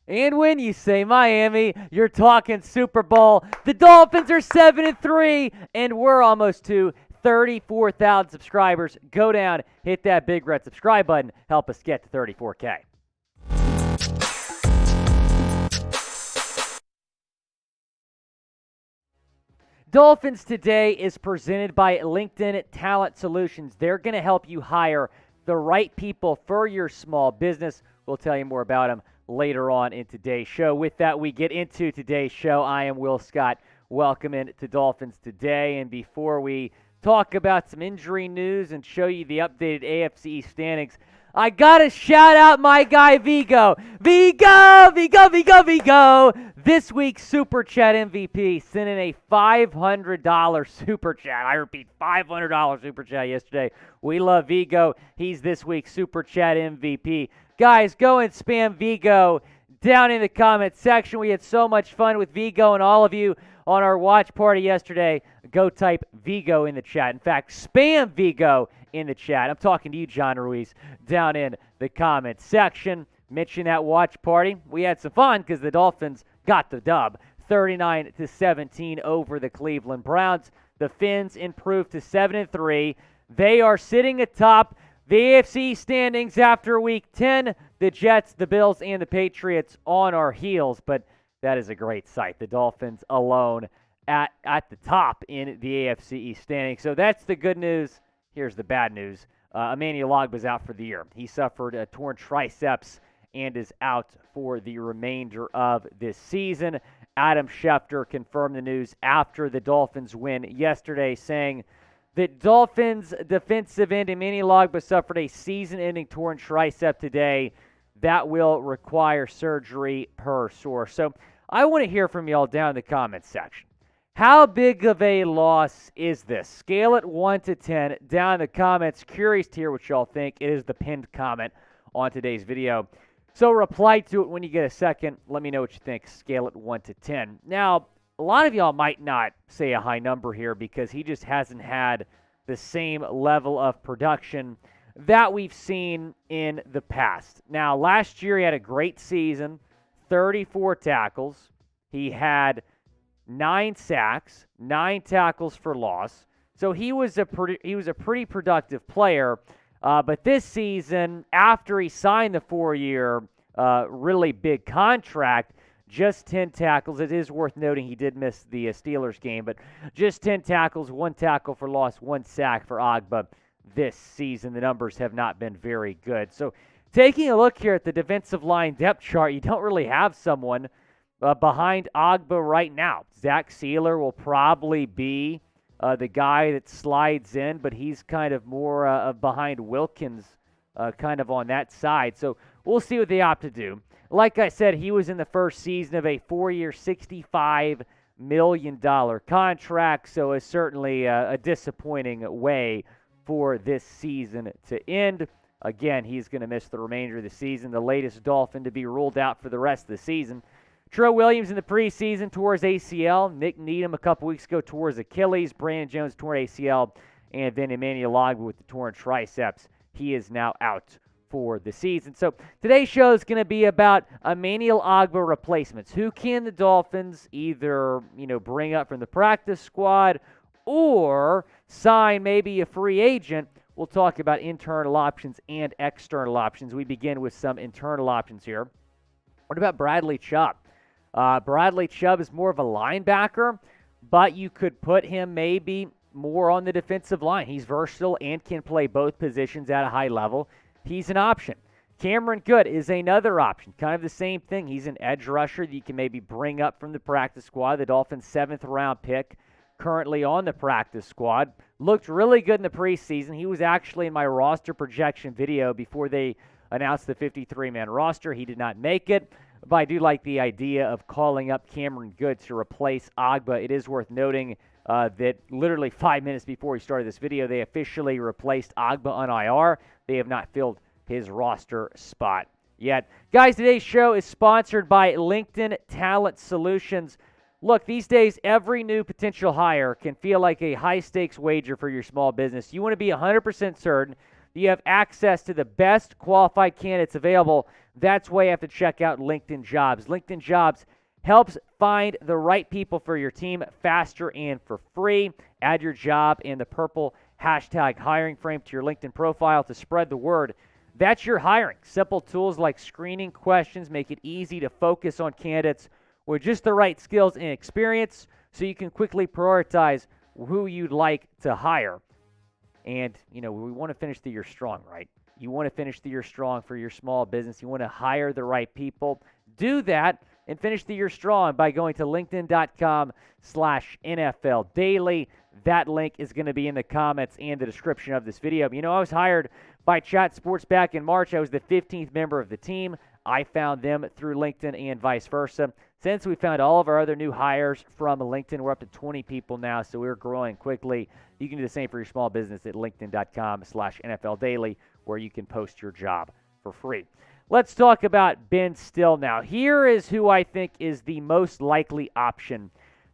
And when you say Miami, you're talking Super Bowl. The Dolphins are 7-3, and we're almost to 34,000 subscribers. Go down, hit that big red subscribe button, help us get to 34K. Dolphins Today is presented by LinkedIn Talent Solutions. They're going to help you hire the right people for your small business. We'll tell you more about them later on in today's show. With that, we get into today's show. I am Will Scott. Welcome in to Dolphins Today. And before we talk about some injury news and show you the updated AFC East standings, I got to shout out my guy, Vigo. Vigo. This week's Super Chat MVP sent in a $500 Super Chat. I repeat, $500 Super Chat yesterday. We love Vigo. He's this week's Super Chat MVP. Guys, go and spam Vigo down in the comment section. We had so much fun with Vigo and all of you on our watch party yesterday. Go type Vigo in the chat. In fact, spam Vigo in the chat. I'm talking to you, John Ruiz, down in the comment section. Mention that watch party. We had some fun because the Dolphins got the dub, 39-17 over the Cleveland Browns. The Fins improved to 7-3. They are sitting atop the AFC standings after Week 10. The Jets, the Bills, and the Patriots on our heels, but that is a great sight. The Dolphins alone at the top in the AFC East standings. So that's the good news. Here's the bad news. Emmanuel Ogbah's out for the year. He suffered a torn triceps and is out for the remainder of this season. Adam Schefter confirmed the news after the Dolphins win yesterday, saying that Dolphins defensive end Emmanuel Ogbah suffered a season-ending torn tricep today that will require surgery per source. So I want to hear from y'all down in the comments section. How big of a loss is this? Scale it 1 to 10 down in the comments. Curious to hear what y'all think. It is the pinned comment on today's video. So reply to it when you get a second. Let me know what you think. Scale it 1 to 10. Now, a lot of y'all might not say a high number here because he just hasn't had the same level of production that we've seen in the past. Now, last year he had a great season, 34 tackles. He had 9 sacks, 9 tackles for loss. So he was a pretty productive player. But this season, after he signed the 4-year really big contract, just 10 tackles. It is worth noting he did miss the Steelers game, but just 10 tackles, 1 tackle for loss, 1 sack for Ogbah this season. The numbers have not been very good. So taking a look here at the defensive line depth chart, you don't really have someone behind Ogbah right now. Zach Sealer will probably be the guy that slides in, but he's kind of more behind Wilkins, kind of on that side. So we'll see what they opt to do. Like I said, he was in the first season of a 4-year, $65 million contract, so it's certainly a disappointing way for this season to end. Again, he's going to miss the remainder of the season, the latest Dolphin to be ruled out for the rest of the season. Trey Williams in the preseason tore his ACL. Nick Needham a couple weeks ago tore his Achilles. Brandon Jones tore ACL. And then Emmanuel Ogbah with the torn triceps. He is now out for the season. So today's show is going to be about Emmanuel Ogbah replacements. Who can the Dolphins either, bring up from the practice squad or sign maybe a free agent? We'll talk about internal options and external options. We begin with some internal options here. What about Bradley Chubb? Bradley Chubb is more of a linebacker, but you could put him maybe more on the defensive line. He's versatile and can play both positions at a high level. He's an option. Cameron Good is another option. Kind of the same thing. He's an edge rusher that you can maybe bring up from the practice squad. The Dolphins' 7th-round pick currently on the practice squad. Looked really good in the preseason. He was actually in my roster projection video before they announced the 53-man roster. He did not make it. But I do like the idea of calling up Cameron Good to replace Ogbah. It is worth noting that literally 5 minutes before we started this video, they officially replaced Ogbah on IR. They have not filled his roster spot yet. Guys, today's show is sponsored by LinkedIn Talent Solutions. Look, these days, every new potential hire can feel like a high-stakes wager for your small business. You want to be 100% certain You have access to the best qualified candidates available. That's why you have to check out LinkedIn Jobs. LinkedIn Jobs helps find the right people for your team faster and for free. Add your job in the purple hashtag hiring frame to your LinkedIn profile to spread the word. That's your hiring. Simple tools like screening questions make it easy to focus on candidates with just the right skills and experience so you can quickly prioritize who you'd like to hire. And, we want to finish the year strong, right? You want to finish the year strong for your small business. You want to hire the right people. Do that and finish the year strong by going to linkedin.com/NFL Daily. That link is going to be in the comments and the description of this video. I was hired by Chat Sports back in March. I was the 15th member of the team. I found them through LinkedIn and vice versa. Since we found all of our other new hires from LinkedIn, we're up to 20 people now, so we're growing quickly. You can do the same for your small business at linkedin.com/NFL Daily, where you can post your job for free. Let's talk about Ben Still now. Here is who I think is the most likely option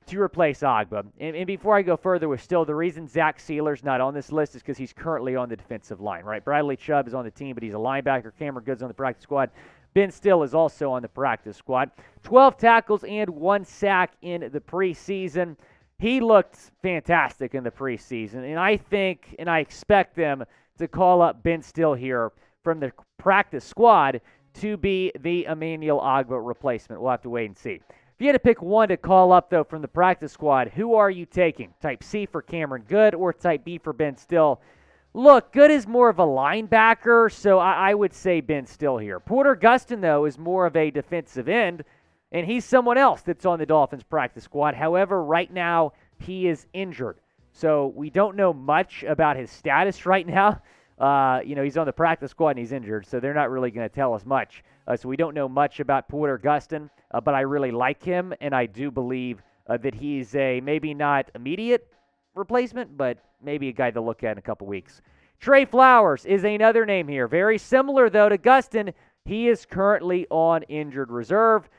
to replace Ogbah. And before I go further with Still, the reason Zach Sealer's not on this list is because he's currently on the defensive line, right? Bradley Chubb is on the team, but he's a linebacker. Cameron Good's on the practice squad. Ben Still is also on the practice squad. 12 tackles and 1 sack in the preseason. He looked fantastic in the preseason, and I think and I expect them to call up Ben Still here from the practice squad to be the Emmanuel Ogbah replacement. We'll have to wait and see. If you had to pick one to call up, though, from the practice squad, who are you taking? Type C for Cameron Good or Type B for Ben Still? Look, Good is more of a linebacker, so I would say Ben Still here. Porter Gustin, though, is more of a defensive end, and he's someone else that's on the Dolphins practice squad. However, right now, he is injured. So we don't know much about his status right now. He's on the practice squad and he's injured, so they're not really going to tell us much. So we don't know much about Porter Gustin, but I really like him, and I do believe that he's a maybe not immediate replacement, but maybe a guy to look at in a couple weeks. Trey Flowers is another name here. Very similar, though, to Gustin. He is currently on injured reserve.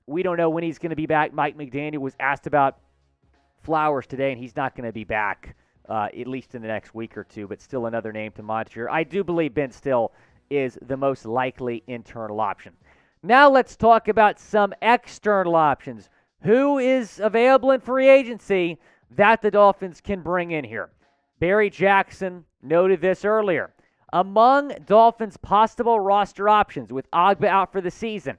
We don't know when he's going to be back. Mike McDaniel was asked about Flowers today, and he's not going to be back at least in the next week or two, but still another name to monitor. I do believe Ben Still is the most likely internal option. Now let's talk about some external options. Who is available in free agency that the Dolphins can bring in here? Barry Jackson noted this earlier. Among Dolphins' possible roster options with Ogbah out for the season,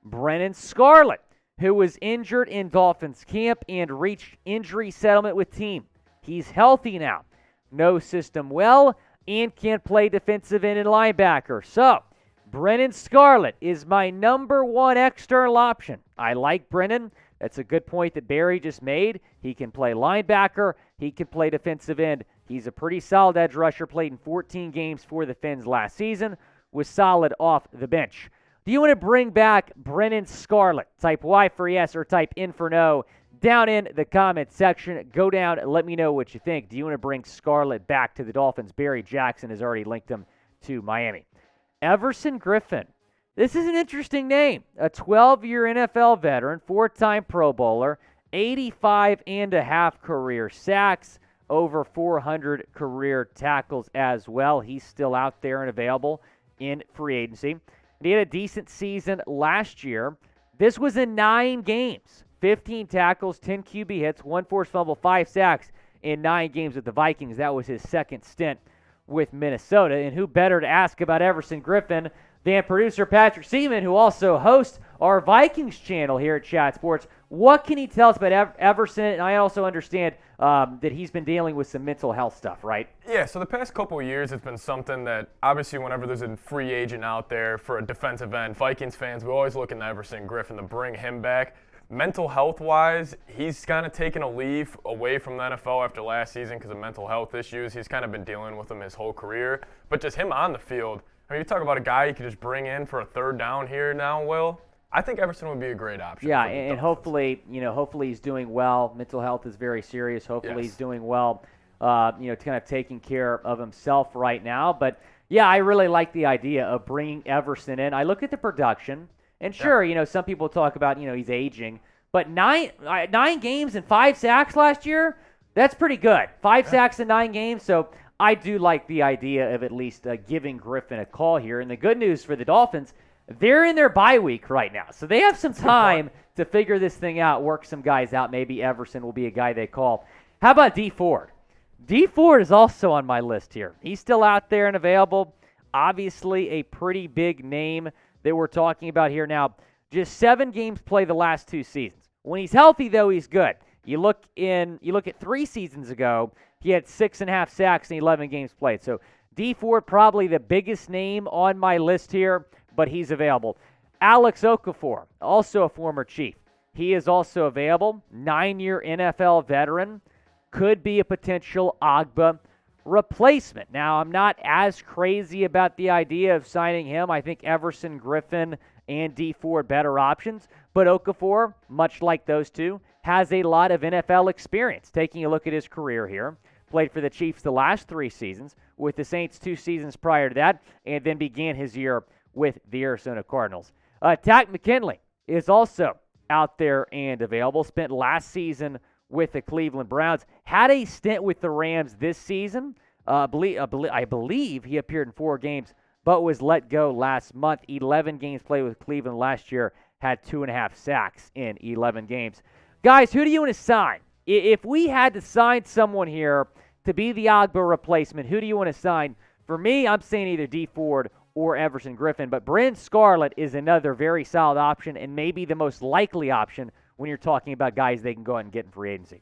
Brennan Scarlett, who was injured in Dolphins camp and reached injury settlement with team. He's healthy now, knows system well, and can play defensive end and linebacker. So, Brennan Scarlett is my number one external option. I like Brennan. That's a good point that Barry just made. He can play linebacker. He can play defensive end. He's a pretty solid edge rusher, played in 14 games for the Fins last season, was solid off the bench. Do you want to bring back Brennan Scarlett? Type Y for yes or type N for no down in the comment section. Go down and let me know what you think. Do you want to bring Scarlett back to the Dolphins? Barry Jackson has already linked him to Miami. Everson Griffen. This is an interesting name. A 12-year NFL veteran, 4-time Pro Bowler, 85.5 career sacks, over 400 career tackles as well. He's still out there and available in free agency. And he had a decent season last year. This was in 9 games. 15 tackles, 10 QB hits, 1 forced fumble, 5 sacks in 9 games with the Vikings. That was his second stint with Minnesota. And who better to ask about Everson Griffen than producer Patrick Seaman, who also hosts our Vikings channel here at Chat Sports. What can he tell us about Everson? And I also understand that he's been dealing with some mental health stuff, right? Yeah, so the past couple of years, it's been something that obviously whenever there's a free agent out there for a defensive end, Vikings fans, we always look at Everson Griffen to bring him back. Mental health-wise, he's kind of taken a leave away from the NFL after last season because of mental health issues. He's kind of been dealing with them his whole career. But just him on the field, I mean, you talk about a guy you could just bring in for a third down here now, Will. I think Everson would be a great option. Yeah, and hopefully, hopefully he's doing well. Mental health is very serious. Hopefully he's doing well, kind of taking care of himself right now. But, yeah, I really like the idea of bringing Everson in. I look at the production. And sure, some people talk about, he's aging. But 9 games and 5 sacks last year, that's pretty good. 5 sacks in 9 games. So I do like the idea of at least giving Griffin a call here. And the good news for the Dolphins, they're in their bye week right now. So they have some time to figure this thing out, work some guys out. Maybe Everson will be a guy they call. How about Dee Ford? Dee Ford is also on my list here. He's still out there and available. Obviously a pretty big name that we're talking about here now. Just 7 games played the last 2 seasons. When he's healthy, though, he's good. You look at 3 seasons ago, he had 6.5 sacks in 11 games played. So Dee Ford, probably the biggest name on my list here, but he's available. Alex Okafor, also a former Chief. He is also available. 9-year NFL veteran. Could be a potential Agba replacement. Now, I'm not as crazy about the idea of signing him. I think Everson, Griffin, and Dee Ford better options. But Okafor, much like those two, has a lot of NFL experience. Taking a look at his career here, played for the Chiefs the last 3 seasons, with the Saints 2 seasons prior to that, and then began his year with the Arizona Cardinals. Takk McKinley is also out there and available. Spent last season with the Cleveland Browns. Had a stint with the Rams this season. I believe he appeared in 4 games, but was let go last month. 11 games played with Cleveland last year. Had 2.5 sacks in 11 games. Guys, who do you want to sign? If we had to sign someone here to be the Agba replacement, who do you want to sign? For me, I'm saying either Dee Ford or Everson Griffin, but Brent Scarlett is another very solid option and maybe the most likely option when you're talking about guys they can go out and get in free agency.